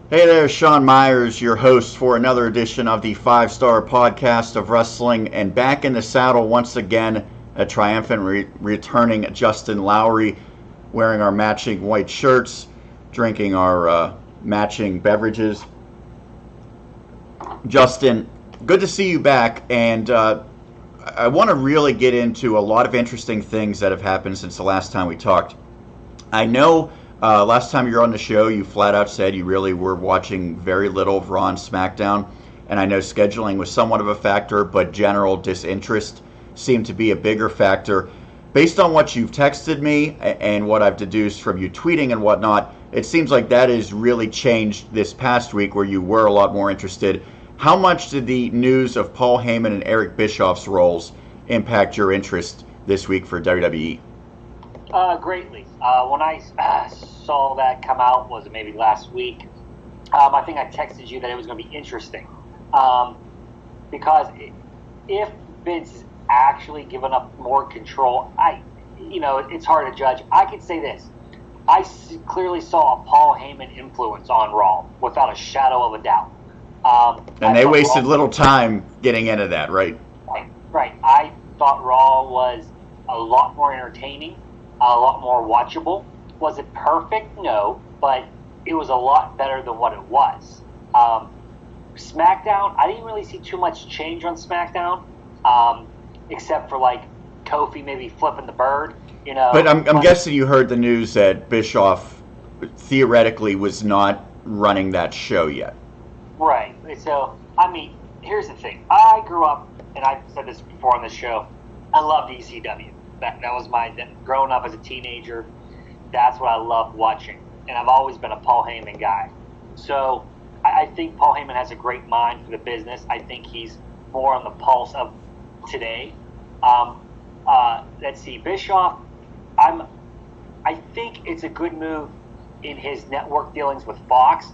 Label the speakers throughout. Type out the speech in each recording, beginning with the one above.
Speaker 1: Hey there, Sean Meyers, your host for another edition of the 5-Star Podcast of Wrestling, and back in the saddle once again, a triumphant returning Justin Lowery, wearing our matching white shirts, drinking our matching beverages. Justin, good to see you back, and I want to really get into a lot of interesting things that have happened since the last time we talked. I know last time you were on the show, you flat out said you really were watching very little of Raw and SmackDown, and I know scheduling was somewhat of a factor, but general disinterest seemed to be a bigger factor. Based on what you've texted me and what I've deduced from you tweeting and whatnot, it seems like that has really changed this past week where you were a lot more interested. How much did the news of Paul Heyman and Eric Bischoff's roles impact your interest this week for WWE?
Speaker 2: Greatly. When I saw that come out, was it maybe last week? I think I texted you that it was going to be interesting. Because if Vince is actually giving up more control, it's hard to judge. I could say this. I clearly saw a Paul Heyman influence on Raw, without a shadow of a doubt.
Speaker 1: And they wasted little time getting into that, right?
Speaker 2: Right. I thought Raw was a lot more entertaining, a lot more watchable. Was it perfect? No, but it was a lot better than what it was. SmackDown, I didn't really see too much change on SmackDown, except for like Kofi maybe flipping the bird,
Speaker 1: But I'm guessing you heard the news that Bischoff theoretically was not running that show yet.
Speaker 2: Right. So, here's the thing. I grew up, and I've said this before on the show, I loved ECW. That was growing up as a teenager, that's what I loved watching. And I've always been a Paul Heyman guy. So I think Paul Heyman has a great mind for the business. I think he's more on the pulse of today. Let's see, Bischoff, I think it's a good move in his network dealings with Fox.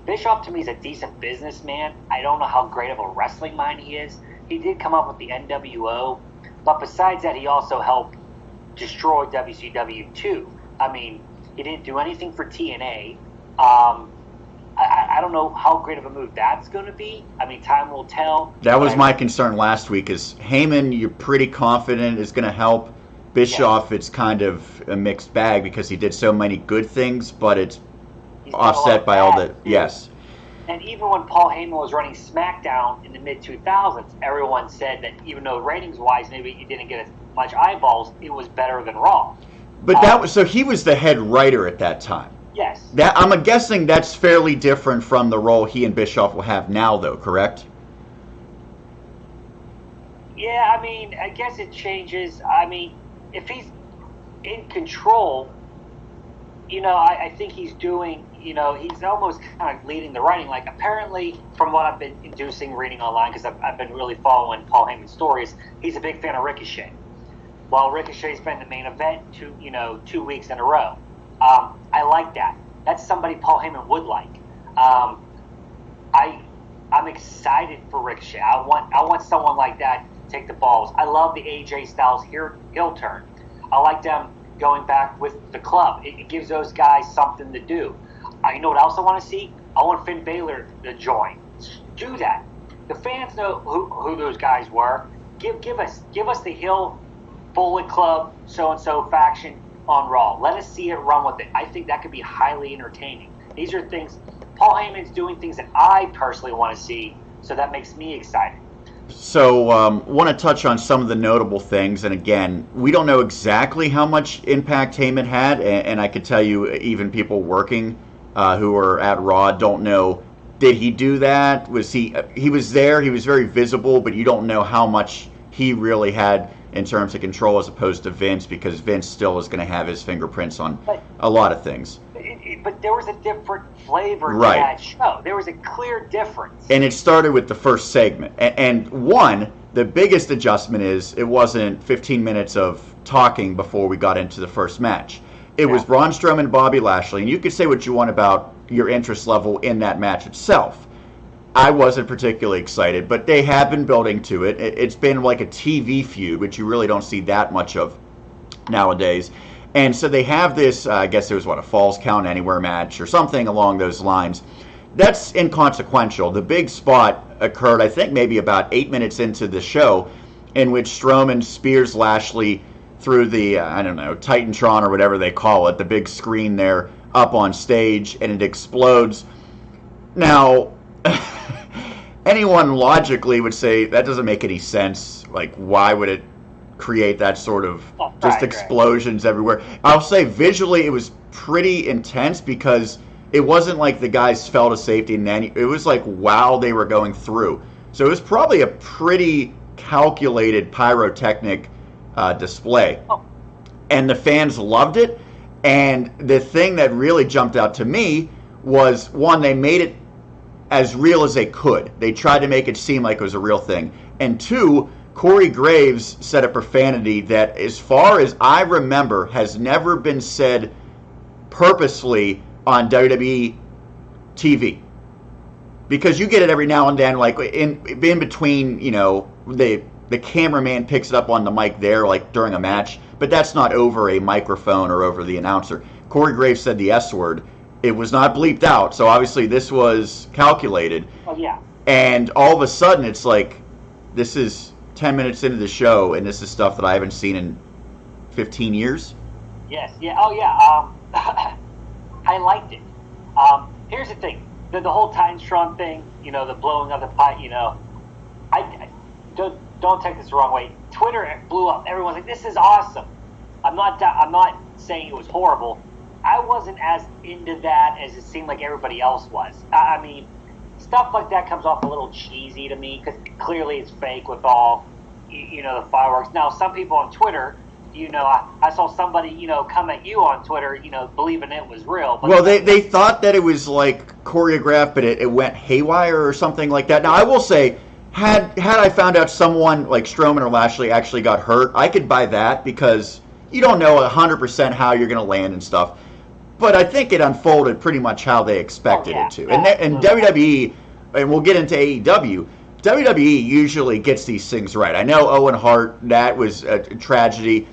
Speaker 2: Bischoff, to me, is a decent businessman. I don't know how great of a wrestling mind he is. He did come up with the NWO. But besides that, he also helped destroy WCW too. He didn't do anything for TNA. I don't know how great of a move that's going to be. Time will tell.
Speaker 1: That was my concern last week, is Heyman, you're pretty confident is going to help. Bischoff, It's kind of a mixed bag because he did so many good things, but it's offset by all the... Yes.
Speaker 2: And even when Paul Heyman was running SmackDown in the mid-2000s, everyone said that even though ratings-wise maybe he didn't get as much eyeballs, it was better than Raw.
Speaker 1: But so he was the head writer at that time.
Speaker 2: Yes.
Speaker 1: I'm guessing that's fairly different from the role he and Bischoff will have now, though, correct?
Speaker 2: Yeah, I guess it changes. If he's in control, I think he's doing... he's almost kind of leading the writing. Like, apparently, from what I've been reading online, because I've been really following Paul Heyman's stories, he's a big fan of Ricochet. Well, Ricochet's been the main event 2 weeks in a row. I like that. That's somebody Paul Heyman would like. I'm excited for Ricochet. I want someone like that to take the balls. I love the AJ Styles heel turn. I like them going back with the club. It gives those guys something to do. You know what else I want to see? I want Finn Balor to join. Do that. The fans know who those guys were. Give us the heel Bullet Club so-and-so faction on Raw. Let us see it run with it. I think that could be highly entertaining. These are things, Paul Heyman's doing things that I personally want to see, so that makes me excited.
Speaker 1: So, want to touch on some of the notable things, and again, we don't know exactly how much impact Heyman had, and I could tell you even people working who are at Raw don't know, did he do that? Was he was there, he was very visible, but you don't know how much he really had in terms of control as opposed to Vince, because Vince still is going to have his fingerprints on a lot of things.
Speaker 2: But there was a different flavor to
Speaker 1: right.
Speaker 2: that show. There was a clear difference.
Speaker 1: And it started with the first segment. And the biggest adjustment is it wasn't 15 minutes of talking before we got into the first match. It was Braun Strowman and Bobby Lashley. And you could say what you want about your interest level in that match itself. I wasn't particularly excited, but they have been building to it. It's been like a TV feud, which you really don't see that much of nowadays. And so they have this, I guess it was a Falls Count Anywhere match or something along those lines. that's inconsequential. The big spot occurred, I think, maybe about 8 minutes into the show, in which Strowman spears Lashley through the, I don't know, Titantron or whatever they call it, the big screen there up on stage, and it explodes. Now, anyone logically would say that doesn't make any sense. Like, why would it create that sort of explosions everywhere? I'll say visually it was pretty intense because it wasn't like the guys fell to safety and then it was like while they were going through. So it was probably a pretty calculated pyrotechnic display. And the fans loved it. And the thing that really jumped out to me was, one, they made it as real as they could. They tried to make it seem like it was a real thing. And two, Corey Graves said a profanity that, as far as I remember, has never been said purposely on WWE TV. Because you get it every now and then, like in between, you know, the cameraman picks it up on the mic there, like during a match, but that's not over a microphone or over the announcer. Corey Graves said the S word. It was not bleeped out, so obviously this was calculated.
Speaker 2: Oh, yeah.
Speaker 1: And all of a sudden, it's like, this is 10 minutes into the show, and this is stuff that I haven't seen in 15 years.
Speaker 2: Yes, yeah, oh, yeah. I liked it. Here's the thing. The whole Titantron thing, you know, the blowing of the pipe, you know, I don't take this the wrong way. Twitter blew up. Everyone's like, this is awesome. I'm not saying it was horrible. I wasn't as into that as it seemed like everybody else was. I mean, stuff like that comes off a little cheesy to me because clearly it's fake with all, you know, the fireworks. Now, some people on Twitter, you know, I saw somebody, you know, come at you on Twitter, you know, believing it was real. But
Speaker 1: well, they thought that it was like choreographed, but it went haywire or something like that. Now, I will say, had I found out someone like Strowman or Lashley actually got hurt, I could buy that because you don't know 100% how you're going to land and stuff. But I think it unfolded pretty much how they expected it to. And WWE, and we'll get into AEW, WWE usually gets these things right. I know Owen Hart, that was a tragedy.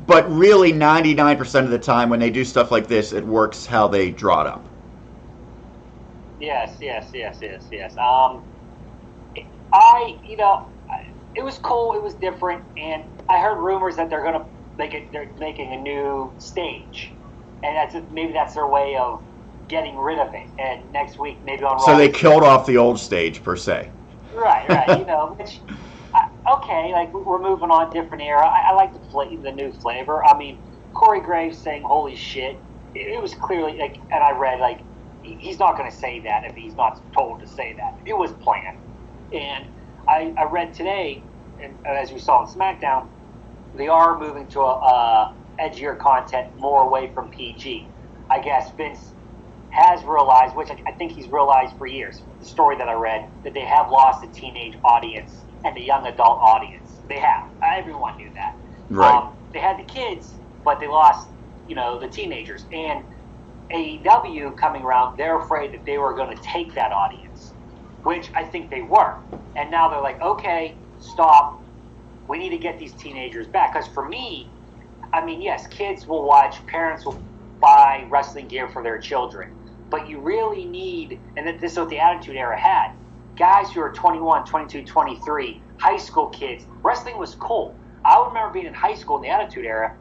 Speaker 1: But really, 99% of the time when they do stuff like this, it works how they draw it up.
Speaker 2: Yes. You know, it was cool. It was different. And I heard rumors that they're making a new stage. And maybe that's their way of getting rid of it. And next week, maybe on Raw.
Speaker 1: So they killed off the old stage, per se.
Speaker 2: Right. You know, which, okay, like we're moving on, different era. I like the new flavor. I mean, Corey Graves saying "holy shit," it was clearly like, and I read like he's not going to say that if he's not told to say that. It was planned, and I read today, and as we saw on SmackDown, they are moving to a edgier content, more away from PG. I guess Vince has realized, which I think he's realized for years, the story that I read, that they have lost a teenage audience and a young adult audience. They have. Everyone knew that.
Speaker 1: Right.
Speaker 2: They had the kids, but they lost, you know, the teenagers. And AEW coming around, they're afraid that they were going to take that audience, which I think they were. And now they're like, okay, stop. We need to get these teenagers back. Because for me, I mean, yes, kids will watch, parents will buy wrestling gear for their children. But you really need, and this is what the Attitude Era had, guys who are 21, 22, 23, high school kids. Wrestling was cool. I remember being in high school in the Attitude Era.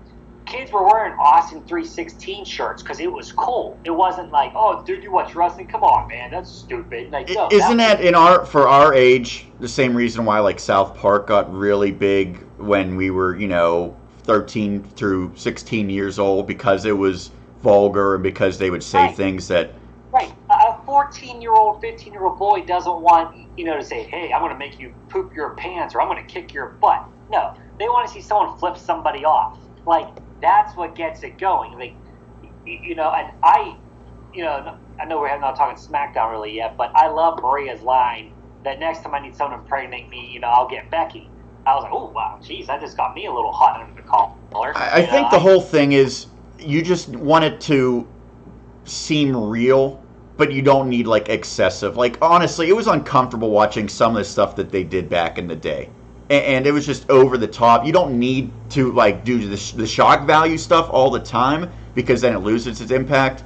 Speaker 2: Kids were wearing Austin 316 shirts because it was cool. It wasn't like, oh, dude, you watch wrestling? Come on, man, that's stupid. Like, no,
Speaker 1: isn't that for our age the same reason why like South Park got really big when we were, you know, 13 through 16 years old, because it was vulgar and because they would say things that.
Speaker 2: Right. A 14-year-old, 15-year-old boy doesn't want, you know, to say, hey, I'm going to make you poop your pants or I'm going to kick your butt. No. They want to see someone flip somebody off. Like, that's what gets it going. Like, you know, and I know we're not talking SmackDown really yet, but I love Maria's line that next time I need someone to impregnate me, you know, I'll get Becky. I was like, oh, wow, geez, that just got me a little hot under the collar.
Speaker 1: I think the whole thing is you just want it to seem real, but you don't need like excessive. Like, honestly, it was uncomfortable watching some of the stuff that they did back in the day, and it was just over the top. You don't need to like do the shock value stuff all the time because then it loses its impact.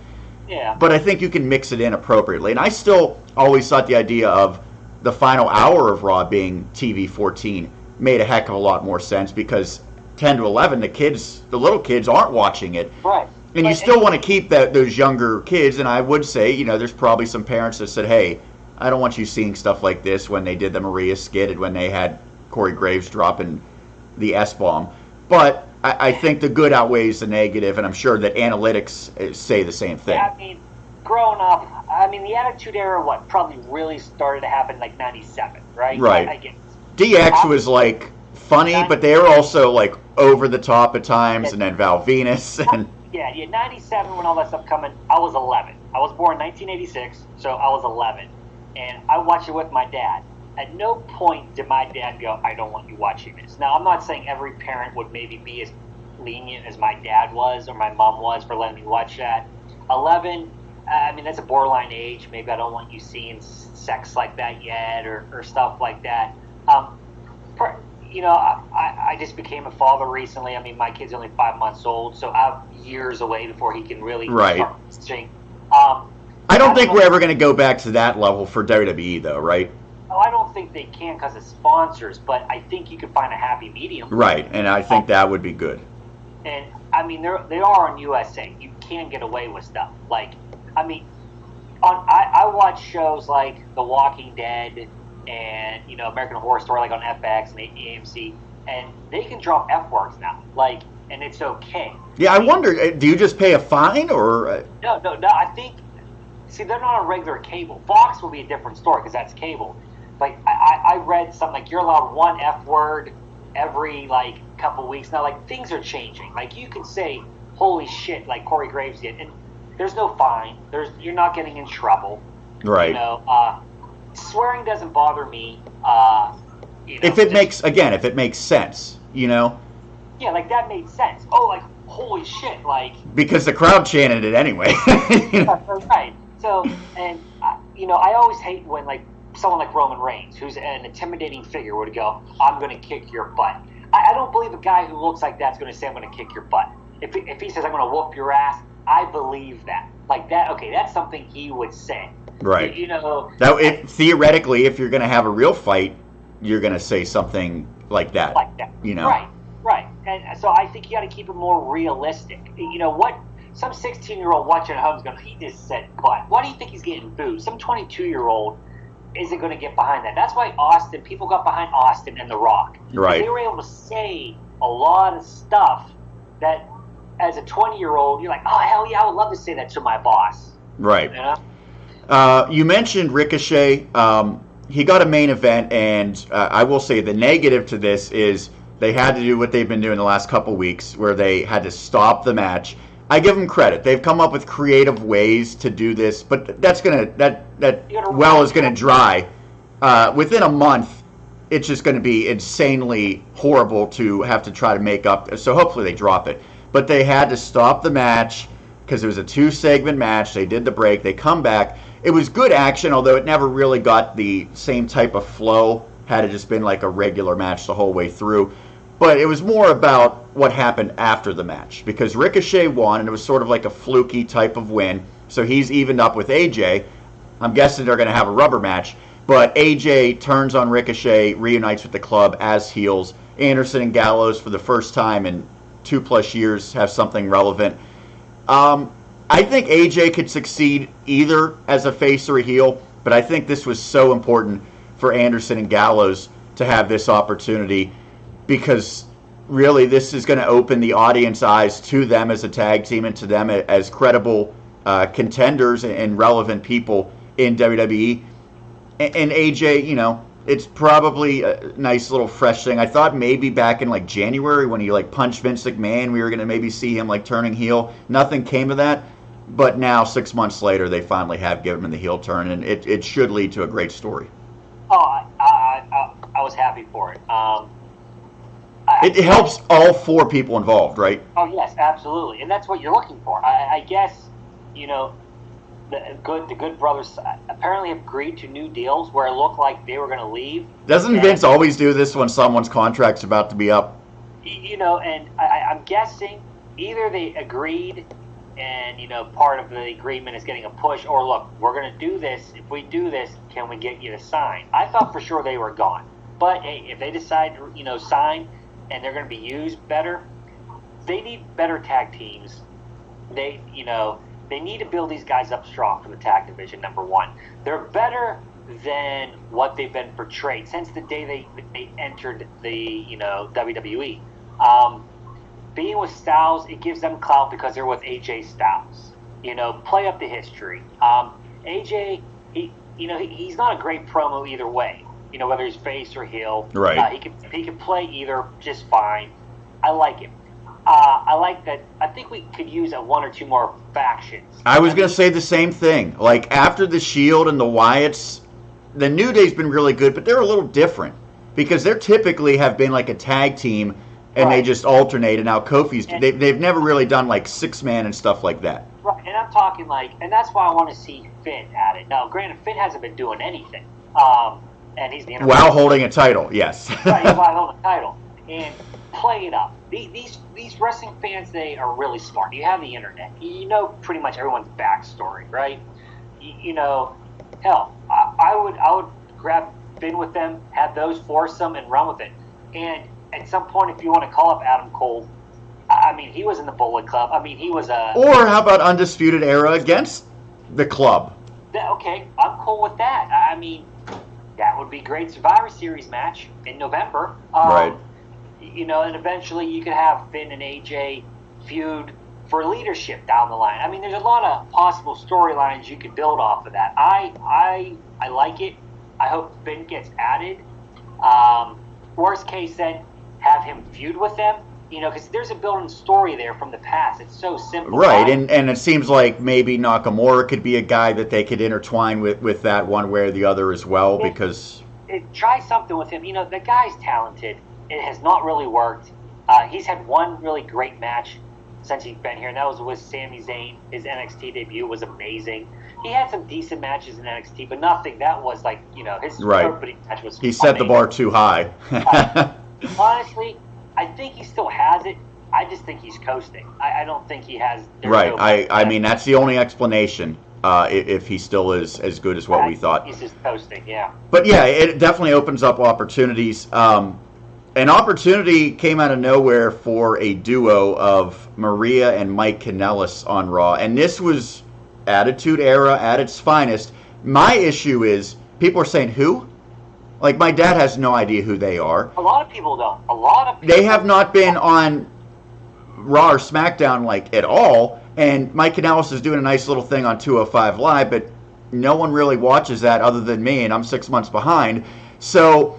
Speaker 2: Yeah.
Speaker 1: But I think you can mix it in appropriately. And I still always thought the idea of the final hour of Raw being TV 14 made a heck of a lot more sense because 10 to 11, the little kids aren't watching it.
Speaker 2: Right.
Speaker 1: And you still want to keep those younger kids. And I would say, there's probably some parents that said, hey, I don't want you seeing stuff like this when they did the Maria skit and when they had Corey Graves dropping the S-bomb. But I think the good outweighs the negative, and I'm sure that analytics say the same thing.
Speaker 2: Yeah, I mean, growing up, the Attitude Era, probably really started to happen like 97, right?
Speaker 1: Right.
Speaker 2: I guess.
Speaker 1: DX was like funny, but they were also like over the top at times, and then Val Venus. And
Speaker 2: yeah, 97 when all that stuff coming, I was 11. I was born in 1986, so I was 11. And I watched it with my dad. At no point did my dad go, I don't want you watching this. Now, I'm not saying every parent would maybe be as lenient as my dad was or my mom was for letting me watch that. 11, that's a borderline age. Maybe I don't want you seeing sex like that yet or stuff like that. I just became a father recently. My kid's only 5 months old, so I'm years away before he can really start watching.
Speaker 1: I don't think we're ever going to go back to that level for WWE, though, right?
Speaker 2: Oh, I don't think they can because of sponsors, but I think you can find a happy medium.
Speaker 1: Right, and I think that would be good.
Speaker 2: And, they are on USA. You can get away with stuff. I watch shows like The Walking Dead and, American Horror Story, like on FX and AMC, and they can drop F-words now, and it's okay.
Speaker 1: Yeah, I wonder, do you just pay a fine, or?
Speaker 2: No, I think, they're not on regular cable. Fox will be a different story because that's cable. Like, I read something like you're allowed one F-word every, couple weeks. Now, things are changing. You can say, holy shit, like Corey Graves did, and there's no fine. You're not getting in trouble.
Speaker 1: Right.
Speaker 2: Swearing doesn't bother me.
Speaker 1: If it makes sense,
Speaker 2: Yeah, that made sense. Oh, holy shit,
Speaker 1: because the crowd chanted it anyway.
Speaker 2: Right. So, and I always hate when someone like Roman Reigns, who's an intimidating figure, would go, "I'm going to kick your butt." I don't believe a guy who looks like that's going to say, "I'm going to kick your butt." If he says, "I'm going to whoop your ass," I believe that. That. Okay, that's something he would say.
Speaker 1: Right. Theoretically, if you're going to have a real fight, you're going to say something like that.
Speaker 2: Right. And so I think you got to keep it more realistic. What some 16-year-old watching at home is going, he just said butt. Why do you think he's getting booed? Some 22-year-old isn't going to get behind that. That's why people got behind Austin and The Rock.
Speaker 1: Right.
Speaker 2: They were able to say a lot of stuff that as a 20-year-old, you're like, oh, hell yeah, I would love to say that to my boss.
Speaker 1: Right. You mentioned Ricochet. He got a main event, and I will say the negative to this is they had to do what they've been doing the last couple weeks, where they had to stop the match. I give them credit; they've come up with creative ways to do this, but that well is gonna dry within a month. It's just going to be insanely horrible to have to try to make up. So hopefully they drop it. But they had to stop the match because it was a 2-segment match. They did the break. They come back. It was good action, although it never really got the same type of flow had it just been like a regular match the whole way through. But it was more about what happened after the match because Ricochet won, and it was sort of like a fluky type of win. So he's evened up with AJ. I'm guessing they're going to have a rubber match. But AJ turns on Ricochet, reunites with the club as heels. Anderson and Gallows, for the first time in 2+ years, have something relevant. I think AJ could succeed either as a face or a heel, but I think this was so important for Anderson and Gallows to have this opportunity because really this is going to open the audience eyes to them as a tag team and to them as credible contenders and relevant people in WWE. And AJ, it's probably a nice little fresh thing. I thought maybe back in January when he punched Vince McMahon, we were going to maybe see him turning heel. Nothing came of that. But now, 6 months later, they finally have given him the heel turn, and it should lead to a great story.
Speaker 2: Oh, I was happy for it.
Speaker 1: It helps all 4 people involved, right?
Speaker 2: Oh, yes, absolutely. And that's what you're looking for. I guess, the Good Brothers apparently have agreed to new deals where it looked like they were going to leave.
Speaker 1: Doesn't Vince always do this when someone's contract's about to be up?
Speaker 2: And I'm guessing either they agreed and part of the agreement is getting a push, or look, we're going to do this. If we do this, can we get you to sign? I thought for sure they were gone, but hey, if they decide to sign and they're going to be used better, they need better tag teams. They need to build these guys up strong for the tag division. Number one, they're better than what they've been portrayed since the day they entered the WWE. Being with Styles, it gives them clout because they're with AJ Styles. Play up the history. AJ, he's not a great promo either way. Whether he's face or heel.
Speaker 1: Right.
Speaker 2: He can play either just fine. I like him. I like that. I think we could use one or two more factions.
Speaker 1: I was going to say the same thing. Like, after the Shield and the Wyatts, the New Day's been really good, but they're a little different because they're typically have been like a tag team and they just alternate. And now Kofi's, they've never really done like 6-man and stuff like that.
Speaker 2: Right, and I'm talking and that's why I want to see Finn at it. Now, granted, Finn hasn't been doing anything, and he's the
Speaker 1: while holding a title, yes.
Speaker 2: Right, while holding a title, and play it up. These wrestling fans, they are really smart. You have the internet. You know pretty much everyone's backstory, right? Hell, I would grab Finn with them, have those foursome, and run with it. And at some point, if you want to call up Adam Cole, I mean, he was in the Bullet Club. I mean, he was a...
Speaker 1: Or how about Undisputed Era against the club?
Speaker 2: Okay, I'm cool with that. I mean, that would be a great Survivor Series match in November.
Speaker 1: Right.
Speaker 2: And eventually you could have Finn and AJ feud for leadership down the line. I mean, there's a lot of possible storylines you could build off of that. I like it. I hope Finn gets added. Worst case, then, have him feud with them. Because there's a built-in story there from the past. It's so simple.
Speaker 1: Right, and it seems like maybe Nakamura could be a guy that they could intertwine with that one way or the other as well, because...
Speaker 2: Try something with him. The guy's talented. It has not really worked. He's had one really great match since he's been here, and that was with Sami Zayn. His NXT debut was amazing. He had some decent matches in NXT, but nothing that was his opening match was
Speaker 1: He set the bar too high.
Speaker 2: Honestly, I think he still has it. I just think he's coasting. I don't think he has...
Speaker 1: Right. I mean, that's the only explanation, if he still is as good as what we thought.
Speaker 2: He's just coasting, yeah.
Speaker 1: But yeah, it definitely opens up opportunities. An opportunity came out of nowhere for a duo of Maria and Mike Kanellis on Raw, and this was Attitude Era at its finest. My issue is, people are saying, who? Like, my dad has no idea who they are.
Speaker 2: A lot of people don't.
Speaker 1: They have not been on Raw or SmackDown, at all, and Mike Kanellis is doing a nice little thing on 205 Live, but no one really watches that other than me, and I'm 6 months behind. So...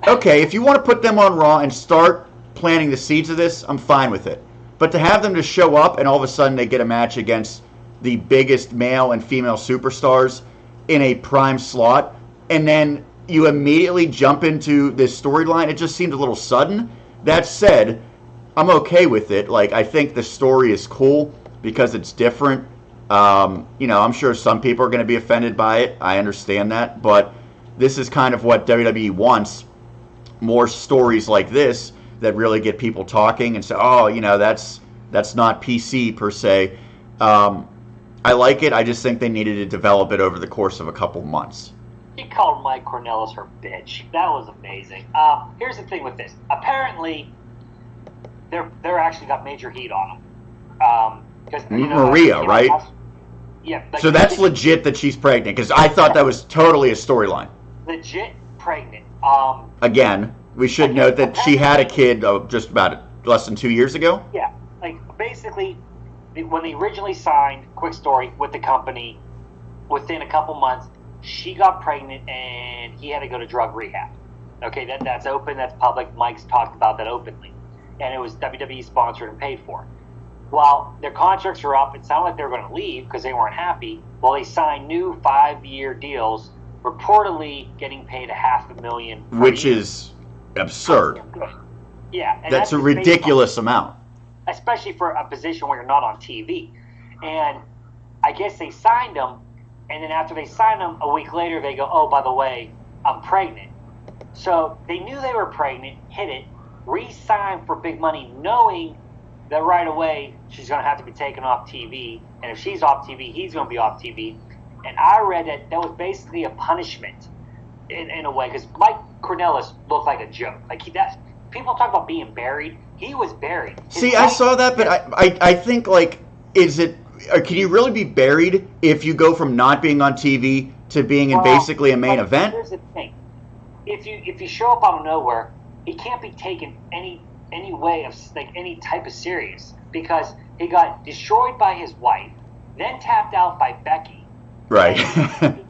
Speaker 1: okay, if you want to put them on Raw and start planting the seeds of this, I'm fine with it. But to have them to show up and all of a sudden they get a match against the biggest male and female superstars in a prime slot, and then you immediately jump into this storyline, it just seemed a little sudden. That said, I'm okay with it. I think the story is cool because it's different. I'm sure some people are going to be offended by it. I understand that. But this is kind of what WWE wants. More stories like this that really get people talking and say, that's not PC per se. I like it. I just think they needed to develop it over the course of a couple months.
Speaker 2: He called Mike Cornellis her bitch. That was amazing. Here's the thing with this. Apparently, they're actually got major heat on them.
Speaker 1: Maria, right?
Speaker 2: Yeah.
Speaker 1: So that's legit that she's pregnant, because I thought that was totally a storyline.
Speaker 2: Legit pregnant.
Speaker 1: Again, we should note that she had a kid just about less than 2 years ago.
Speaker 2: Yeah, basically, when they originally signed, quick story, with the company, within a couple months, she got pregnant and he had to go to drug rehab. Okay, that's open, that's public. Mike's talked about that openly, and it was WWE sponsored and paid for. While their contracts were up, it sounded like they were going to leave because they weren't happy. Well, they signed new 5-year deals, reportedly getting paid $500,000,
Speaker 1: which is absurd.
Speaker 2: Yeah, and
Speaker 1: that's a ridiculous amount,
Speaker 2: especially for a position where you're not on TV. And I guess they signed them, and then after they signed them, a week later they go, "Oh, by the way, I'm pregnant." So they knew they were pregnant, hit it, re-signed for big money, knowing that right away she's going to have to be taken off TV, and if she's off TV, he's going to be off TV. And I read that was basically a punishment in a way, because Mike Cornelis looked like a joke. Like people talk about being buried. He was buried.
Speaker 1: I saw that, but I think, like, is it? Can you really be buried if you go from not being on TV to being in basically a main event?
Speaker 2: Here's the thing: if you show up out of nowhere, it can't be taken any way of, like, any type of serious, because he got destroyed by his wife, then tapped out by Becky.
Speaker 1: Right.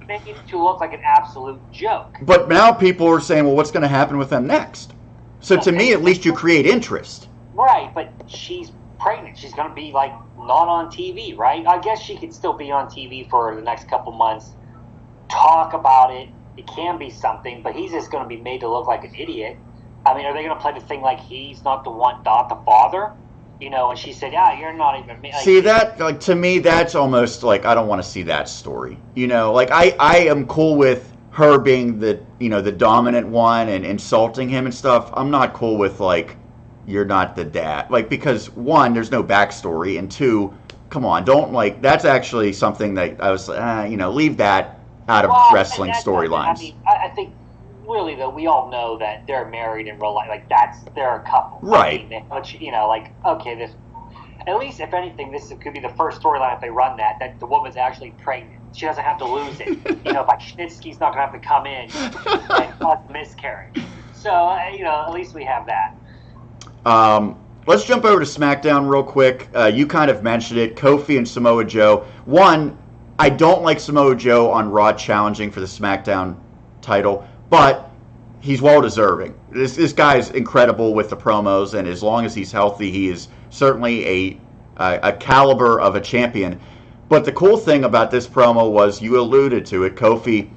Speaker 2: Making it to look like an absolute joke.
Speaker 1: But now people are saying, well, what's going to happen with them next? So to me, at least you create interest.
Speaker 2: Right, but she's pregnant. She's going to be, like, not on TV, right? I guess she could still be on TV for the next couple months, talk about it. It can be something, but he's just going to be made to look like an idiot. I mean, are they going to play the thing like he's not the one, not the father? You know, and she said, yeah, you're not even... Like,
Speaker 1: see, that, like, to me, that's almost, like, I don't want to see that story. You know, like, I am cool with her being the, you know, the dominant one and insulting him and stuff. I'm not cool with, like, you're not the dad. Like, because, one, there's no backstory, and two, come on, don't, like, that's actually something that I was, you know, leave that out of wrestling storylines.
Speaker 2: I mean, I think, really, though, we all know that they're married in real life. Like, they're a couple.
Speaker 1: Right.
Speaker 2: I mean, which, you know, like, okay, at least, if anything, this could be the first storyline if they run that the woman's actually pregnant. She doesn't have to lose it. You know, like, Schnitsky's not going to have to come in and cause miscarriage. So, you know, at least we have that.
Speaker 1: Let's jump over to SmackDown real quick. You kind of mentioned it, Kofi and Samoa Joe. One, I don't like Samoa Joe on Raw challenging for the SmackDown title, but he's well-deserving. This guy's incredible with the promos, and as long as he's healthy, he is certainly a caliber of a champion. But the cool thing about this promo was, you alluded to it, Kofi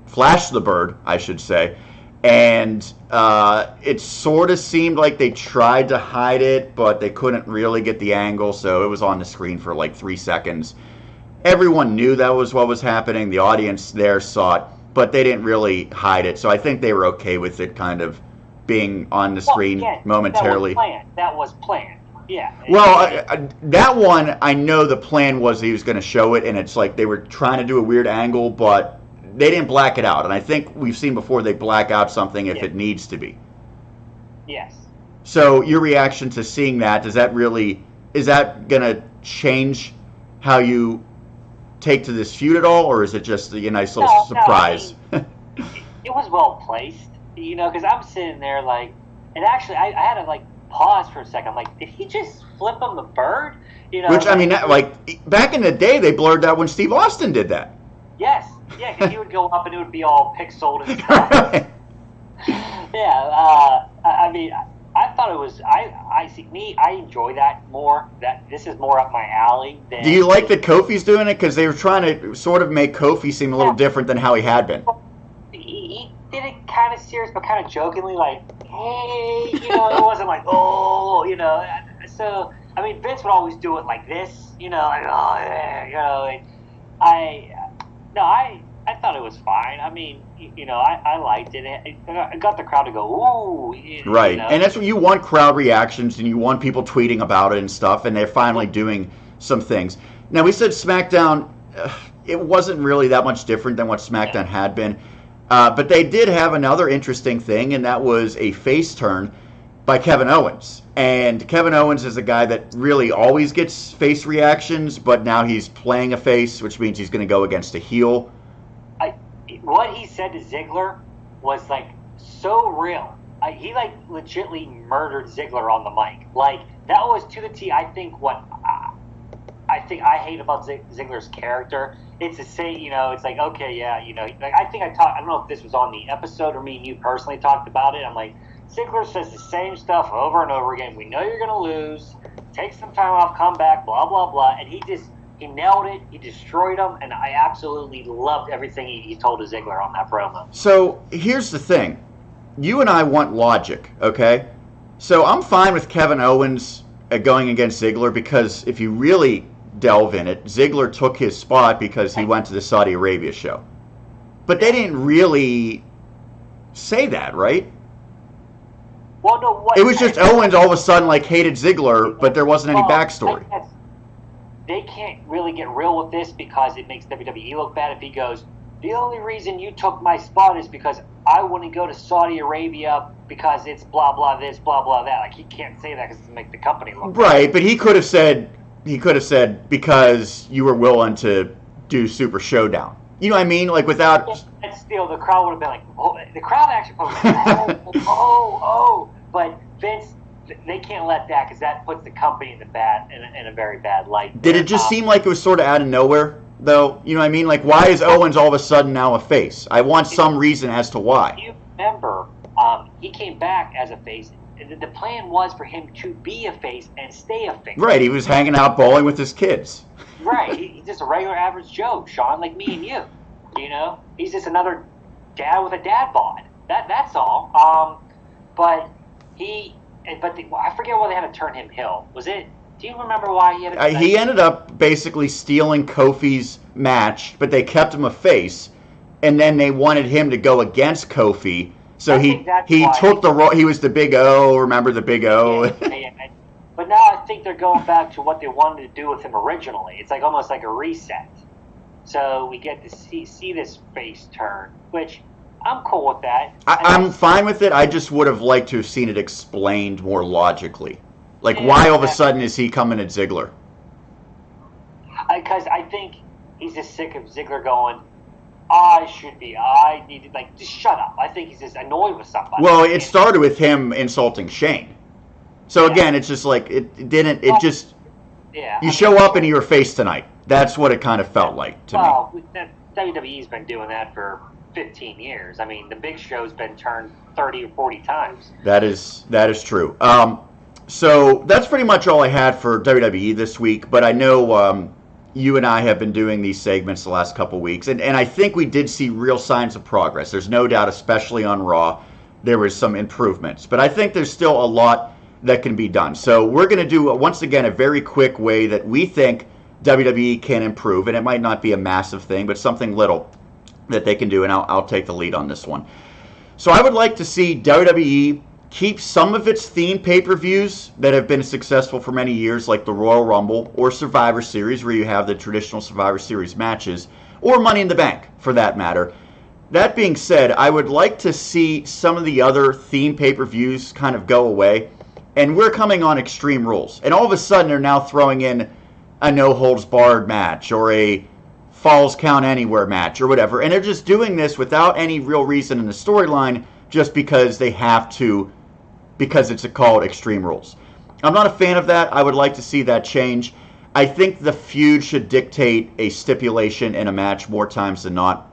Speaker 1: flashed the bird, I should say, and it sort of seemed like they tried to hide it, but they couldn't really get the angle, so it was on the screen for like 3 seconds. Everyone knew that was what was happening. The audience there saw it, but they didn't really hide it. So I think they were okay with it kind of being on the screen momentarily.
Speaker 2: That was planned. Yeah.
Speaker 1: Well, that one, I know the plan was he was going to show it, and it's like they were trying to do a weird angle, but they didn't black it out. And I think we've seen before they black out something if it needs to be.
Speaker 2: Yes.
Speaker 1: So your reaction to seeing that, is that going to change how you take to this feud at all, or is it just a nice little surprise?
Speaker 2: No, I mean, it was well placed, you know, because I'm sitting there like, and actually I had to like pause for a second. I'm like, did he just flip him the bird? You know,
Speaker 1: which, I mean, like, back in the day, they blurred that when Steve Austin did that.
Speaker 2: Yes, yeah, because he would go up and it would be all pixeled and stuff. Yeah, I mean, I thought it was. I enjoy that more. That this is more up my alley.
Speaker 1: Do you like that Kofi's doing it? Because they were trying to sort of make Kofi seem a little different than how he had been.
Speaker 2: He did it kind of serious, but kind of jokingly, like, hey, you know, it wasn't like, oh, you know. So I mean, Vince would always do it like this, you know, like, oh, yeah, you know. Like, I thought it was fine. I mean, you know, I liked it. It got the crowd to go, ooh.
Speaker 1: Right.
Speaker 2: You know?
Speaker 1: And that's what you want, crowd reactions, and you want people tweeting about it and stuff, and they're finally doing some things. Now, we said SmackDown, it wasn't really that much different than what SmackDown had been, but they did have another interesting thing, and that was a face turn by Kevin Owens. And Kevin Owens is a guy that really always gets face reactions, but now he's playing a face, which means he's going to go against a heel.
Speaker 2: What he said to Ziggler was like so real. He like legitimately murdered Ziggler on the mic. Like that was to the T. I think what I hate about Ziggler's character. It's the same, you know. It's like, okay, yeah, you know. Like I don't know if this was on the episode or me and you personally talked about it. I'm like, Ziggler says the same stuff over and over again. We know you're gonna lose. Take some time off, come back, blah blah blah. And he nailed it. He destroyed him, and I absolutely loved everything he told to Ziggler on that promo.
Speaker 1: So here's the thing. You and I want logic, okay? So I'm fine with Kevin Owens going against Ziggler because if you really delve in it, Ziggler took his spot because he went to the Saudi Arabia show. But they didn't really say that, right?
Speaker 2: Well, no, what?
Speaker 1: It was just Owens all of a sudden like hated Ziggler, but there wasn't any backstory.
Speaker 2: They can't really get real with this because it makes WWE look bad if he goes, the only reason you took my spot is because I wouldn't go to Saudi Arabia because it's blah, blah, this, blah, blah, that. Like, he can't say that because it make the company look bad.
Speaker 1: Right, but he could have said because you were willing to do Super Showdown. You know what I mean? Like, without...
Speaker 2: And still, the crowd would have been like, oh, the crowd actually probably like, oh. But Vince, they can't let that because that puts the company in a very bad light.
Speaker 1: Did it just seem like it was sort of out of nowhere, though? You know what I mean? Like, why is Owens all of a sudden now a face? I want some reason as to why.
Speaker 2: You remember, he came back as a face. The plan was for him to be a face and stay a face.
Speaker 1: Right, he was hanging out bowling with his kids.
Speaker 2: Right, he's just a regular average Joe, Sean, like me and you. You know, he's just another dad with a dad bod. That's all. But I forget why they had to turn him heel. Was it? Do you remember why he had to?
Speaker 1: He ended up basically stealing Kofi's match, but they kept him a face, and then they wanted him to go against Kofi. So he took the role. He was the Big O. Remember the Big O?
Speaker 2: Yeah. But now I think they're going back to what they wanted to do with him originally. It's like almost like a reset. So we get to see this face turn, which I'm cool with that.
Speaker 1: I'm fine with it. I just would have liked to have seen it explained more logically. Like, why all of a sudden is he coming at Ziggler?
Speaker 2: Because I think he's just sick of Ziggler going, I need to, like, just shut up. I think he's just annoyed with somebody.
Speaker 1: Well, it started with him insulting Shane. So again, it's just like, you show up and you're a face tonight. That's what it kind of felt like to me.
Speaker 2: Well, WWE's been doing that for 15 years. I mean, the Big Show's been turned 30 or 40 times.
Speaker 1: That is true. So that's pretty much all I had for WWE this week, but I know you and I have been doing these segments the last couple weeks, and I think we did see real signs of progress. There's no doubt, especially on Raw, there was some improvements, but I think there's still a lot that can be done. So we're going to do, once again, a very quick way that we think WWE can improve, and it might not be a massive thing, but something little that they can do, and I'll take the lead on this one. So I would like to see WWE keep some of its theme pay-per-views that have been successful for many years, like the Royal Rumble or Survivor Series, where you have the traditional Survivor Series matches, or Money in the Bank, for that matter. That being said, I would like to see some of the other theme pay-per-views kind of go away, and we're coming on Extreme Rules, and all of a sudden they're now throwing in a no-holds-barred match, or a Falls Count Anywhere match, or whatever, and they're just doing this without any real reason in the storyline, just because they have to, because it's called Extreme Rules. I'm not a fan of that. I would like to see that change. I think the feud should dictate a stipulation in a match more times than not.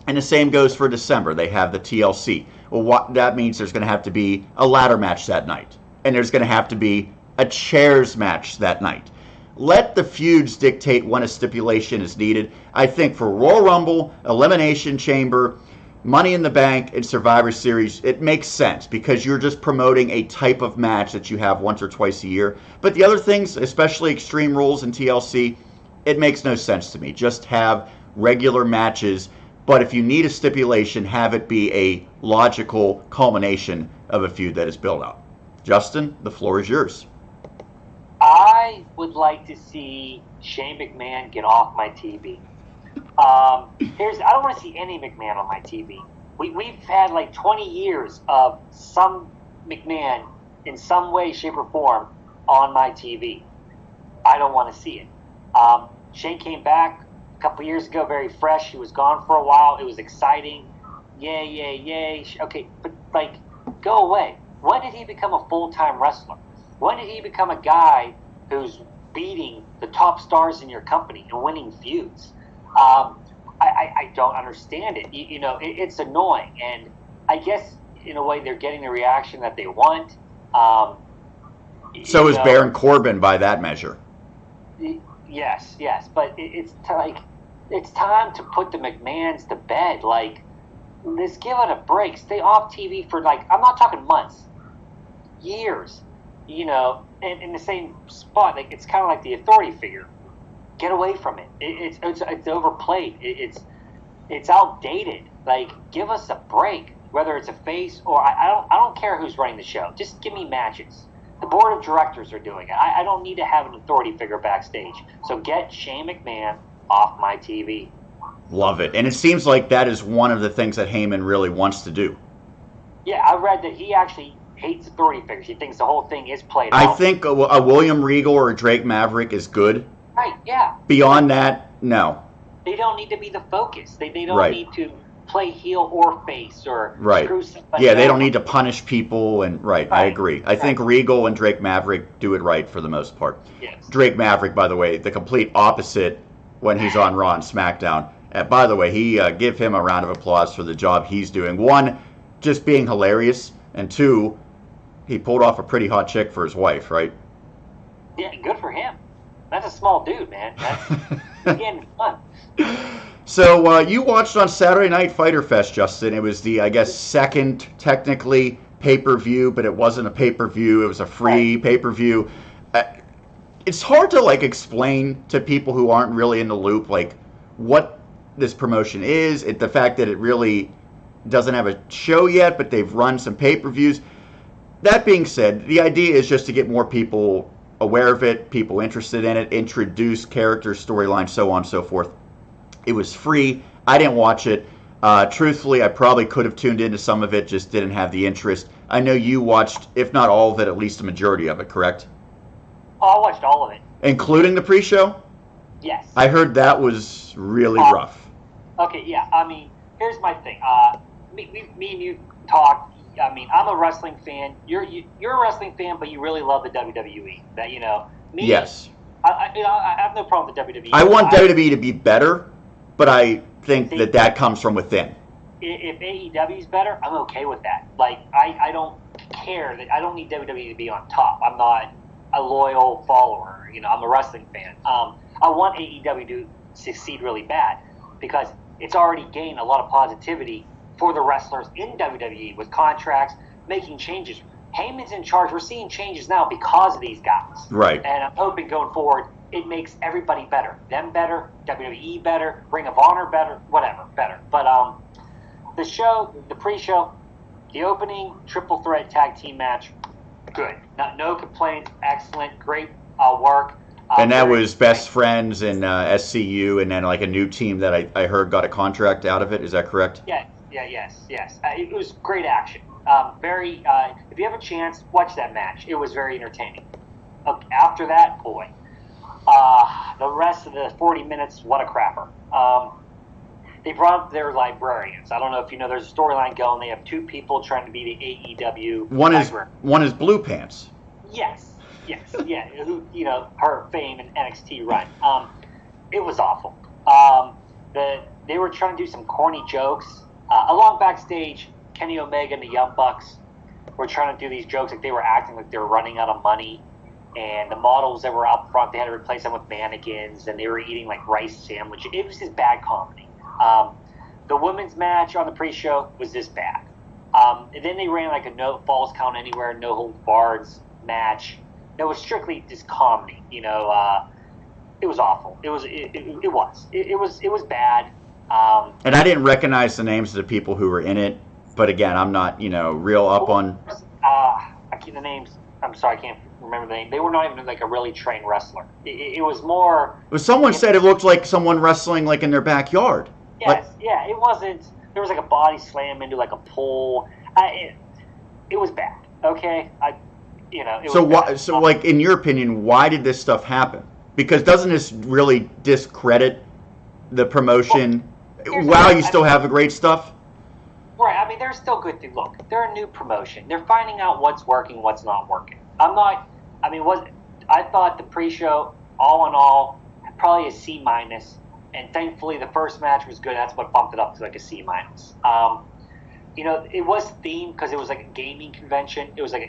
Speaker 1: And the same goes for December. They have the TLC. Well, that means there's going to have to be a ladder match that night. And there's going to have to be a chairs match that night. Let the feuds dictate when a stipulation is needed. I think for Royal Rumble, Elimination Chamber, Money in the Bank, and Survivor Series, it makes sense because you're just promoting a type of match that you have once or twice a year. But the other things, especially Extreme Rules and TLC, it makes no sense to me. Just have regular matches, but if you need a stipulation, have it be a logical culmination of a feud that is built up. Justin, the floor is yours.
Speaker 2: I would like to see Shane McMahon get off my TV. I don't want to see any McMahon on my TV. We've had like 20 years of some McMahon in some way, shape, or form on my TV. I don't want to see it. Shane came back a couple years ago, very fresh. He was gone for a while. It was exciting. Yay. Okay, but like, go away. When did he become a full-time wrestler? When did he become a guy who's beating the top stars in your company and winning feuds? I don't understand it. It's annoying, and I guess in a way they're getting the reaction that they want.
Speaker 1: So is Baron Corbin by that measure.
Speaker 2: Yes, but it's time to put the McMahons to bed. Like, let's give it a break. Stay off TV for, like, I'm not talking months, years. And in the same spot, like, it's kind of like the authority figure. Get away from it. It's overplayed. It's outdated. Like, give us a break. whether it's a face or I don't care who's running the show. Just give me matches. The board of directors are doing it. I don't need to have an authority figure backstage. So get Shane McMahon off my TV.
Speaker 1: Love it. And it seems like that is one of the things that Heyman really wants to do.
Speaker 2: Yeah, I read that he actually hates authority figures. He thinks the whole thing is played out.
Speaker 1: I think a William Regal or a Drake Maverick is good.
Speaker 2: Right, yeah.
Speaker 1: Beyond that, no.
Speaker 2: They don't need to be the focus. They don't need to play heel or face or screw somebody.
Speaker 1: Yeah, they don't need to punish people. And I agree. I think Regal and Drake Maverick do it right for the most part.
Speaker 2: Yes.
Speaker 1: Drake Maverick, by the way, the complete opposite when he's on Raw and SmackDown. By the way, give him a round of applause for the job he's doing. One, just being hilarious, and two, he pulled off a pretty hot chick for his wife, right?
Speaker 2: Yeah, good for him. That's a small dude, man. That's again fun.
Speaker 1: So you watched on Saturday Night Fyter Fest, Justin. It was the, I guess, second technically pay-per-view, but it wasn't a pay-per-view. It was a free pay-per-view. It's hard to explain to people who aren't really in the loop what this promotion is. The fact that it really doesn't have a show yet, but they've run some pay-per-views. That being said, the idea is just to get more people aware of it, people interested in it, introduce characters, storylines, so on and so forth. It was free. I didn't watch it. Truthfully, I probably could have tuned into some of it, just didn't have the interest. I know you watched, if not all of it, at least a majority of it, correct?
Speaker 2: Oh, I watched all of it.
Speaker 1: Including the pre-show?
Speaker 2: Yes.
Speaker 1: I heard that was really rough.
Speaker 2: Okay, yeah. I mean, here's my thing. Me and you talked. I mean, I'm a wrestling fan. You're a wrestling fan, but you really love the WWE. That me.
Speaker 1: Yes.
Speaker 2: I have no problem with WWE.
Speaker 1: I want WWE to be better, but I think that comes from within.
Speaker 2: If AEW's better, I'm okay with that. I don't care that I don't need WWE to be on top. I'm not a loyal follower. I'm a wrestling fan. I want AEW to succeed really bad because it's already gained a lot of positivity for the wrestlers in WWE with contracts, making changes. Heyman's in charge. We're seeing changes now because of these guys. Right. And I'm hoping going forward it makes everybody better. Them better, WWE better, Ring of Honor better, whatever, better. But the show, the pre-show, the opening triple threat tag team match, good. No complaints, excellent, great work.
Speaker 1: And that was Best Friends and SCU, and then a new team that I heard got a contract out of it. Is that correct?
Speaker 2: Yes. It was great action. If you have a chance, watch that match. It was very entertaining. After that, boy, the rest of the 40 minutes, what a crapper. They brought up their librarians. I don't know if you know, there's a storyline going. They have two people trying to be the AEW.
Speaker 1: One is Blue Pants.
Speaker 2: Yes, yeah. Who her fame and NXT run. It was awful. They were trying to do some corny jokes. Along backstage, Kenny Omega and the Young Bucks were trying to do these jokes they were acting like they were running out of money. And the models that were out front, they had to replace them with mannequins, and they were eating rice sandwiches. It was just bad comedy. The women's match on the pre-show was just bad. And then they ran a no falls count anywhere, no holds barred match. It was strictly just comedy. It was awful. It was bad.
Speaker 1: And I didn't recognize the names of the people who were in it, but again, I'm not real up on.
Speaker 2: I keep the names. I'm sorry, I can't remember the name. They were not even a really trained wrestler. It was more.
Speaker 1: Someone said it looked like someone wrestling in their backyard.
Speaker 2: Yes, yeah, it wasn't. There was a body slam into a pole. It was bad. Okay,
Speaker 1: So in your opinion, why did this stuff happen? Because doesn't this really discredit the promotion while you still have the great stuff?
Speaker 2: Right. I mean, they're still good to look. They're a new promotion. They're finding out what's working, what's not working. I thought the pre-show, all in all, probably a C-. And thankfully, the first match was good. That's what bumped it up to a C-. It was themed because it was a gaming convention. It was a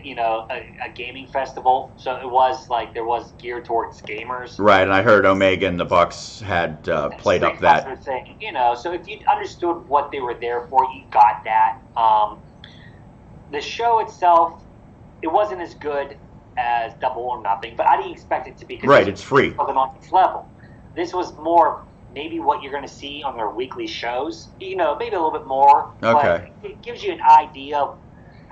Speaker 2: gaming festival. So it was there was geared towards gamers.
Speaker 1: Right, and I heard Omega and the Bucks had played up that.
Speaker 2: Thing, so if you understood what they were there for, you got that. The show itself, it wasn't as good as Double or Nothing, but I didn't expect it to be.
Speaker 1: Right, it's free.
Speaker 2: It wasn't on its level. This was more maybe what you're going to see on their weekly shows. Maybe a little bit more.
Speaker 1: Okay.
Speaker 2: But it gives you an idea of,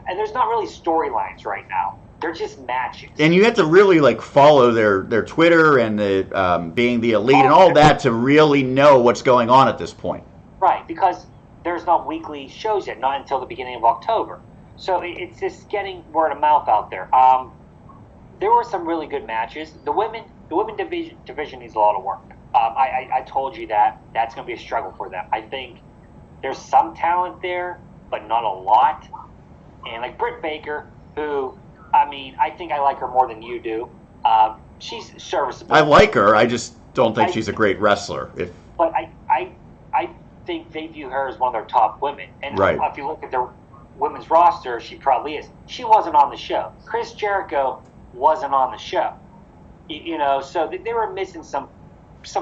Speaker 2: and there's not really storylines right now. They're just matches.
Speaker 1: And you have to really follow their Twitter and the being the elite and all that to really know what's going on at this point.
Speaker 2: Right, because there's not weekly shows yet, not until the beginning of October. So it's just getting word of mouth out there. There were some really good matches. The women division needs a lot of work. I told you that's going to be a struggle for them. I think there's some talent there, but not a lot. And like Britt Baker, who, I think I like her more than you do. She's serviceable.
Speaker 1: I like her. I just don't think she's a great wrestler.
Speaker 2: But I think they view her as one of their top women. And
Speaker 1: right.
Speaker 2: If you look at their women's roster, she probably is. She wasn't on the show. Chris Jericho wasn't on the show. So they were missing some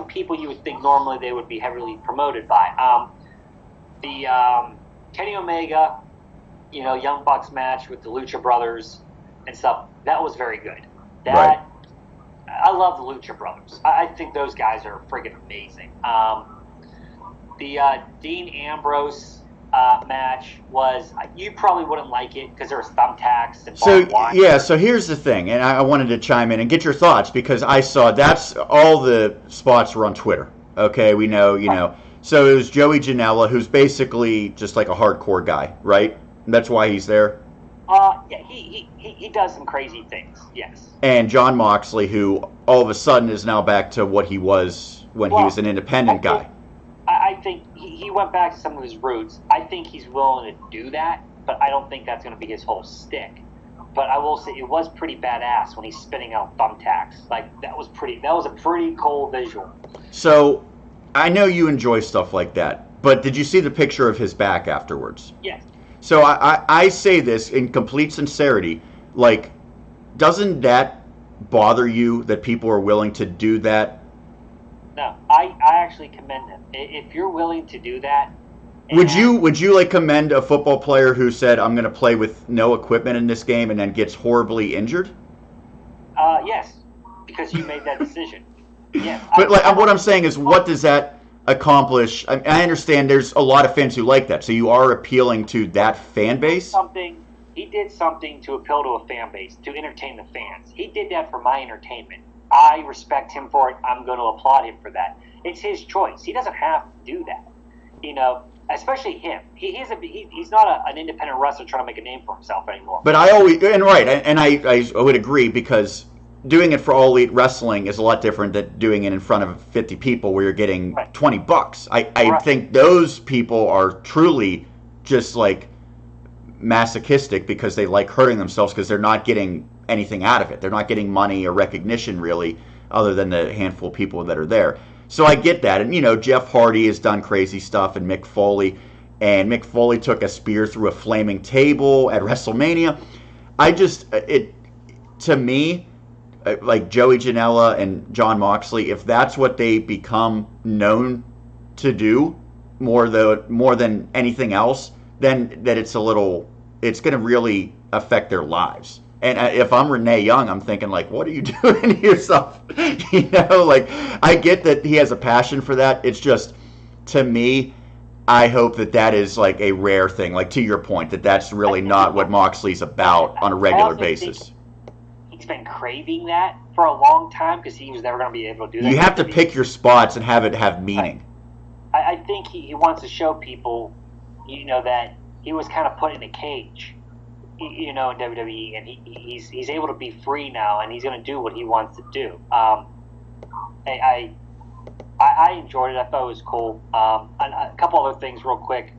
Speaker 2: people you would think normally they would be heavily promoted by. Kenny Omega, Young Bucks match with the Lucha Brothers and stuff, that was very good.
Speaker 1: Right.
Speaker 2: I love the Lucha Brothers. I think those guys are friggin' amazing. The Dean Ambrose match was, you probably wouldn't like it because there was thumbtacks and barbed wire.
Speaker 1: So here's the thing, and I wanted to chime in and get your thoughts because I saw that's all the spots were on Twitter. Okay, we know. So it was Joey Janela, who's basically just like a hardcore guy, right? That's why he's there.
Speaker 2: Yeah, he does some crazy things, yes.
Speaker 1: And Jon Moxley, who all of a sudden is now back to what he was when he was an independent guy.
Speaker 2: I think he went back to some of his roots. I think he's willing to do that, but I don't think that's going to be his whole stick. But I will say it was pretty badass when he's spitting out thumbtacks. That was a pretty cool visual.
Speaker 1: So I know you enjoy stuff like that, but did you see the picture of his back afterwards?
Speaker 2: Yes.
Speaker 1: So I say this in complete sincerity, doesn't that bother you that people are willing to do that?
Speaker 2: No, I actually commend him. If you're willing to do that.
Speaker 1: Would you commend a football player who said, I'm going to play with no equipment in this game and then gets horribly injured?
Speaker 2: Yes, because you made that decision. Yes.
Speaker 1: But what I'm saying is, what does that accomplish? I understand there's a lot of fans who like that, so you are appealing to that fan base?
Speaker 2: He did something to appeal to a fan base, to entertain the fans. He did that for my entertainment. I respect him for it. I'm going to applaud him for that. It's his choice. He doesn't have to do that. Especially him. He's not an independent wrestler trying to make a name for himself anymore.
Speaker 1: But I would agree, because doing it for All Elite Wrestling is a lot different than doing it in front of 50 people where you're getting $20. I think those people are truly just masochistic because they like hurting themselves because they're not getting anything out of it. They're not getting money or recognition really, other than the handful of people that are there. So I get that. And, Jeff Hardy has done crazy stuff, and Mick Foley. And Mick Foley took a spear through a flaming table at WrestleMania. To me, like Joey Janela and Jon Moxley, if that's what they become known to do more than anything else, then that it's going to really affect their lives. And if I'm Renee Young, I'm thinking, what are you doing to yourself? I get that he has a passion for that. It's just, to me, I hope that is a rare thing. To your point, that's really not what Moxley's about on a regular basis.
Speaker 2: He's been craving that for a long time because he was never going to be able to do that.
Speaker 1: You have to pick your spots and have it have meaning.
Speaker 2: I think he wants to show people, that he was kind of put in a cage. In WWE, and he's able to be free now, and he's going to do what he wants to do. I enjoyed it. I thought it was cool. A couple other things real quick.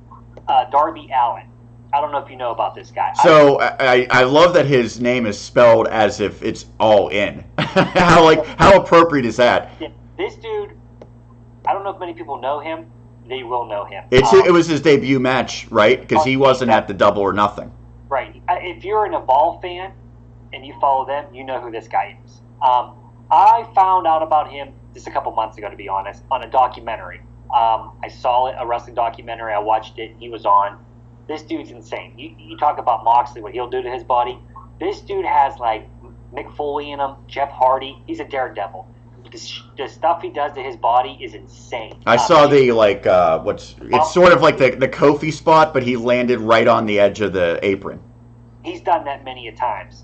Speaker 2: Darby Allin. I don't know if you know about this guy. So
Speaker 1: I love that his name is spelled as if it's all in. How appropriate is that?
Speaker 2: Yeah, this dude, I don't know if many people know him. They will know him.
Speaker 1: It was his debut match, right? Because he wasn't at the Double or Nothing.
Speaker 2: Right. If you're an Evolve fan and you follow them, you know who this guy is. I found out about him just a couple months ago, to be honest, on a documentary. I saw it, a wrestling documentary. I watched it. He was on. This dude's insane. You talk about Moxley, what he'll do to his body. This dude has Mick Foley in him, Jeff Hardy. He's a daredevil. the stuff he does to his body is insane.
Speaker 1: I saw the it's sort of like the Kofi spot, but he landed right on the edge of the apron.
Speaker 2: He's done that many a times.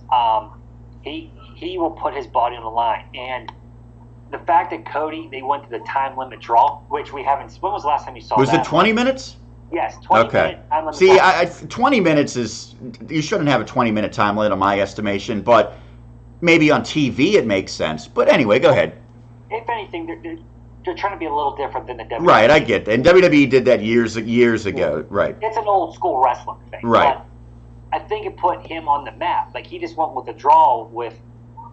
Speaker 2: He will put his body on the line, and the fact that Cody, they went to the time limit draw, which we haven't. When was the last time you saw that?
Speaker 1: Was it 20 minutes?
Speaker 2: Yes, 20
Speaker 1: okay.
Speaker 2: minute time limit.
Speaker 1: See, 20 minutes is, you shouldn't have a 20-minute time limit in my estimation, but maybe on TV it makes sense. But anyway, go ahead.
Speaker 2: If anything, they're trying to be a little different than the WWE.
Speaker 1: Right, I get that. And WWE did that years ago. Right.
Speaker 2: It's an old school wrestling thing.
Speaker 1: Right.
Speaker 2: But I think it put him on the map. Like, he just went with a draw with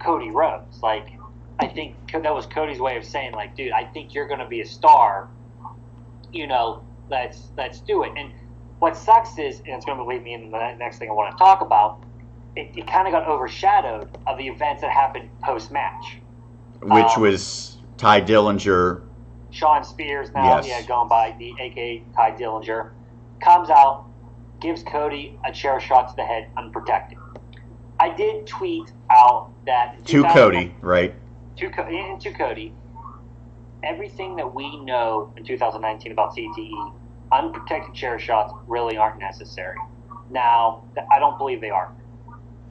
Speaker 2: Cody Rhodes. Like, I think that was Cody's way of saying, like, dude, I think you're going to be a star. You know, let's do it. And what sucks is, and it's going to lead me into the next thing I want to talk about, it kind of got overshadowed of the events that happened post-match.
Speaker 1: Which was Ty Dillinger.
Speaker 2: Sean Spears now,
Speaker 1: yes.
Speaker 2: Going by the a.k.a. Ty Dillinger, comes out, gives Cody a chair shot to the head unprotected. I did tweet out that...
Speaker 1: To Cody, right?
Speaker 2: To Cody, everything that we know in 2019 about CTE, unprotected chair shots really aren't necessary. Now, I don't believe they are.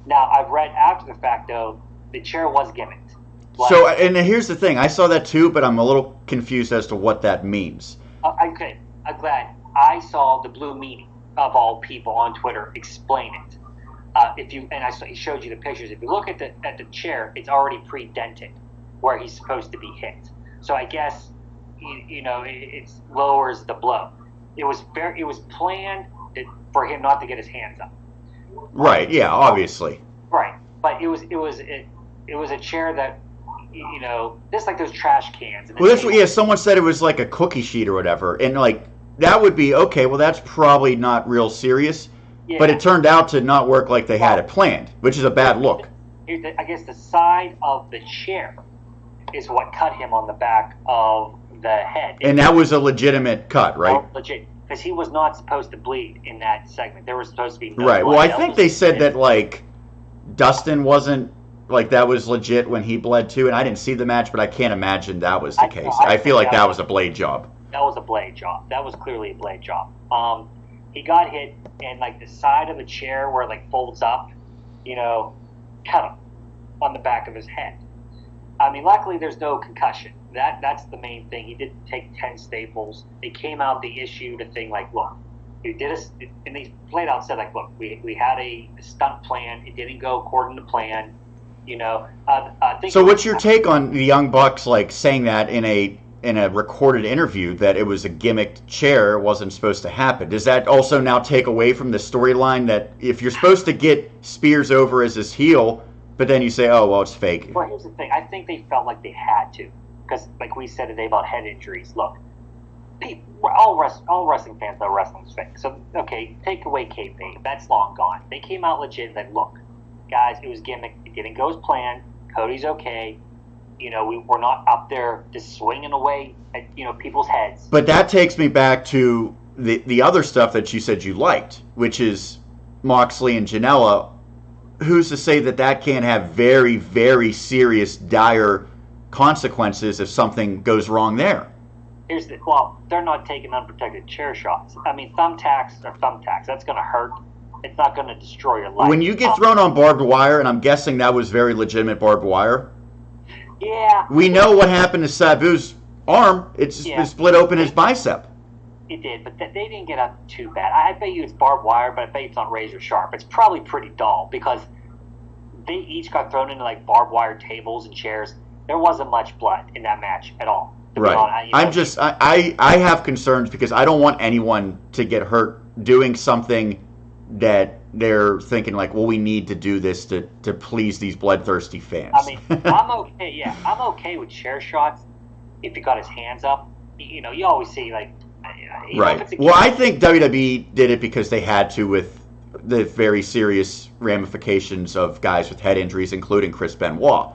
Speaker 2: Now, I've read after the fact, though, the chair was gimmicked.
Speaker 1: So, and here's the thing. I saw that too, but I'm a little confused as to what that means.
Speaker 2: Okay, I'm glad. I saw the Blue Meanie, of all people, on Twitter explain it. He showed you the pictures. If you look at the chair, it's already pre-dented where he's supposed to be hit. So I guess it lowers the blow. It was planned for him not to get his hands up.
Speaker 1: Right. Yeah. Obviously.
Speaker 2: Right. But it was a chair that just like those trash cans. And
Speaker 1: someone said it was like a cookie sheet or whatever, and like that would be okay. Well, that's probably not real serious. Yeah. But it turned out to not work like they had it planned, which is a bad look.
Speaker 2: I guess the side of the chair is what cut him on the back of the head.
Speaker 1: And that was a legitimate cut, right?
Speaker 2: Legit. Because he was not supposed to bleed in that segment. There was supposed to be no
Speaker 1: right.
Speaker 2: blood.
Speaker 1: Well, I think they said that, like, Dustin wasn't, like, that was legit when he bled too, and I didn't see the match, but I can't imagine that was the case. I feel like that was a blade job.
Speaker 2: That was a blade job. That was clearly a blade job. He got hit, and, like, the side of the chair where it, like, folds up, cut him on the back of his head. I mean, luckily there's no concussion. That's the main thing. He did take 10 staples. They came out, they issued a thing like, look, and they played out and said, like, look, we had a stunt plan. It didn't go according to plan.
Speaker 1: So what's your take on the Young Bucks, like, saying that in a recorded interview that it was a gimmicked chair, wasn't supposed to happen? Does that also now take away from the storyline that if you're supposed to get Spears over as his heel, but then you say, oh, well, it's fake?
Speaker 2: Well, here's the thing. I think they felt like they had to. Because, like we said today about head injuries, look, all wrestling fans know wrestling's fake. So, okay, take away kayfabe. That's long gone. They came out legit and said, look, guys, it was gimmick. It didn't go as planned. Cody's okay. We're not up there just swinging away at, people's heads.
Speaker 1: But that takes me back to the other stuff that you said you liked, which is Moxley and Janela. Who's to say that can't have very, very serious, dire consequences if something goes wrong there?
Speaker 2: They're not taking unprotected chair shots. I mean, thumbtacks are thumbtacks. That's going to hurt. It's not going to destroy your life.
Speaker 1: When you get thrown on barbed wire, and I'm guessing that was very legitimate barbed wire.
Speaker 2: Yeah.
Speaker 1: We know what happened to Sabu's arm. It split open his bicep.
Speaker 2: It did, but they didn't get up too bad. I bet you it's barbed wire, but I bet you it's not razor sharp. It's probably pretty dull because they each got thrown into like barbed wire tables and chairs. There wasn't much blood in that match at all.
Speaker 1: Right. I have concerns because I don't want anyone to get hurt doing something that they're thinking like, well, we need to do this to please these bloodthirsty fans.
Speaker 2: I mean, I'm okay. Yeah, I'm okay with chair shots if he got his hands up. You always see like.
Speaker 1: Right. Well, I think WWE did it because they had to with the very serious ramifications of guys with head injuries, including Chris Benoit.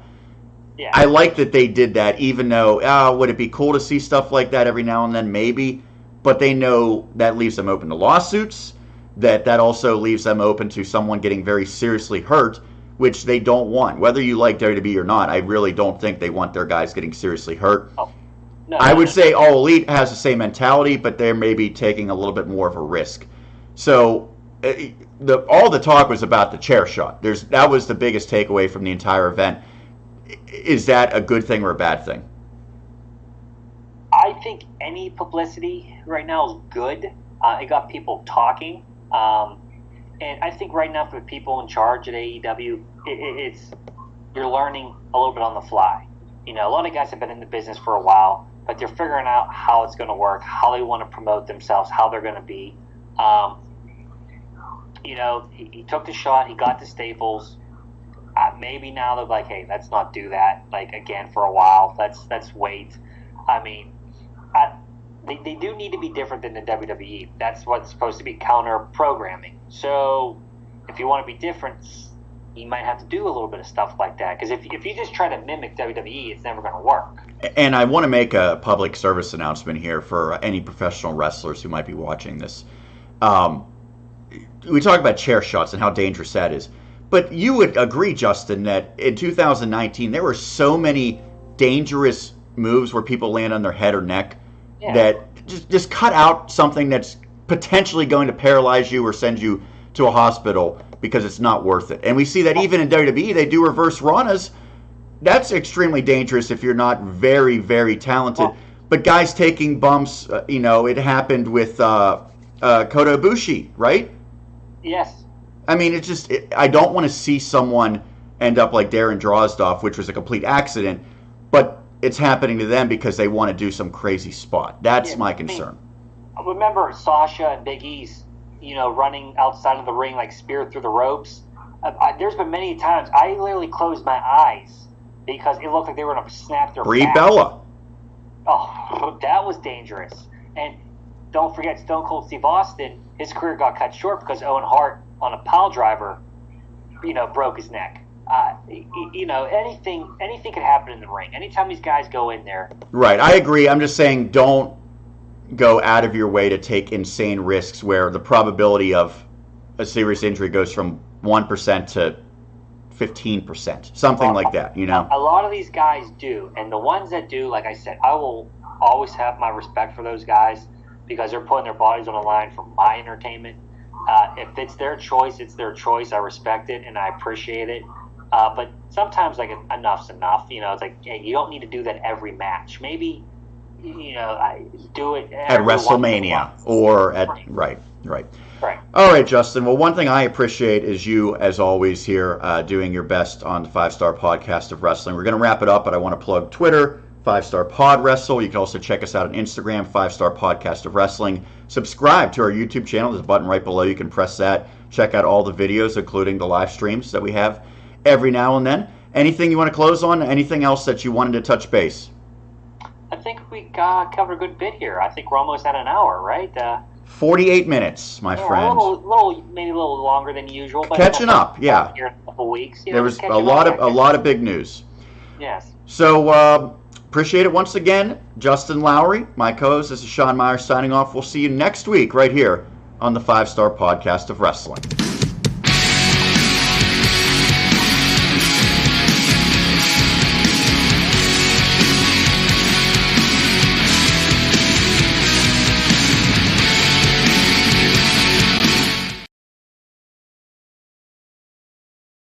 Speaker 2: Yeah.
Speaker 1: I like that they did that, even though, would it be cool to see stuff like that every now and then? Maybe. But they know that leaves them open to lawsuits, that also leaves them open to someone getting very seriously hurt. which they don't want. Whether you like WWE or not, I really don't think they want their guys getting seriously hurt.
Speaker 2: Oh, no,
Speaker 1: I would say All Elite has the same mentality, but they're maybe taking a little bit more of a risk. So all the talk was about the chair shot. That was the biggest takeaway from the entire event. Is that a good thing or a bad thing?
Speaker 2: I think any publicity right now is good. It got people talking. And I think right now for the people in charge at AEW, you're learning a little bit on the fly. A lot of guys have been in the business for a while, but they're figuring out how it's going to work, how they want to promote themselves, how they're going to be. He took the shot, he got the staples. Maybe now they're like, hey, let's not do that again for a while. Let's wait. I mean, they do need to be different than the WWE. That's what's supposed to be counter programming. So if you want to be different, you might have to do a little bit of stuff like that. Because if you just try to mimic WWE, it's never going to work.
Speaker 1: And I want to make a public service announcement here for any professional wrestlers who might be watching this. We talk about chair shots and how dangerous that is. But you would agree, Justin, that in 2019 there were so many dangerous moves where people land on their head or neck that just cut out something that's potentially going to paralyze you or send you to a hospital because it's not worth it. And we see that even in WWE, they do reverse Ranas. That's extremely dangerous if you're not very, very talented. But guys taking bumps, it happened with Kota Ibushi, right?
Speaker 2: Yes.
Speaker 1: I mean, I don't want to see someone end up like Darren Drozdov, which was a complete accident, but it's happening to them because they want to do some crazy spot. That's my concern.
Speaker 2: I remember Sasha and Big E's, running outside of the ring like spear through the ropes. There's been many times I literally closed my eyes because it looked like they were going to snap their
Speaker 1: Brie
Speaker 2: back.
Speaker 1: Bella.
Speaker 2: Oh, that was dangerous. And don't forget Stone Cold Steve Austin, his career got cut short because Owen Hart on a pile driver, broke his neck. Anything could happen in the ring. Anytime these guys go in there.
Speaker 1: Right, I agree. I'm just saying don't go out of your way to take insane risks where the probability of a serious injury goes from 1% to 15%, something like that,
Speaker 2: A lot of these guys do, and the ones that do, like I said, I will always have my respect for those guys because they're putting their bodies on the line for my entertainment. If it's their choice, it's their choice. I respect it and I appreciate it. But sometimes, enough's enough. It's like, hey, you don't need to do that every match. Maybe, do it
Speaker 1: at WrestleMania or at right.
Speaker 2: Right.
Speaker 1: All right, Justin. Well, one thing I appreciate is you, as always, here doing your best on the 5-Star Podcast of Wrestling. We're going to wrap it up, but I want to plug Twitter, 5-Star Pod Wrestle. You can also check us out on Instagram, 5-Star Podcast of Wrestling. Subscribe to our YouTube channel. There's a button right below. You can press that. Check out all the videos, including the live streams that we have every now and then. Anything you want to close on? Anything else that you wanted to touch base?
Speaker 2: I think we covered a good bit here. I think we're almost at an hour, right?
Speaker 1: 48 minutes, my friend.
Speaker 2: Maybe a little longer than usual. But
Speaker 1: catching up, yeah.
Speaker 2: Here in a couple weeks.
Speaker 1: There was a lot of big news.
Speaker 2: Yes.
Speaker 1: So appreciate it once again, Justin Lowery, my co-host. This is Sean Meyers signing off. We'll see you next week right here on the 5-Star Podcast of Wrestling.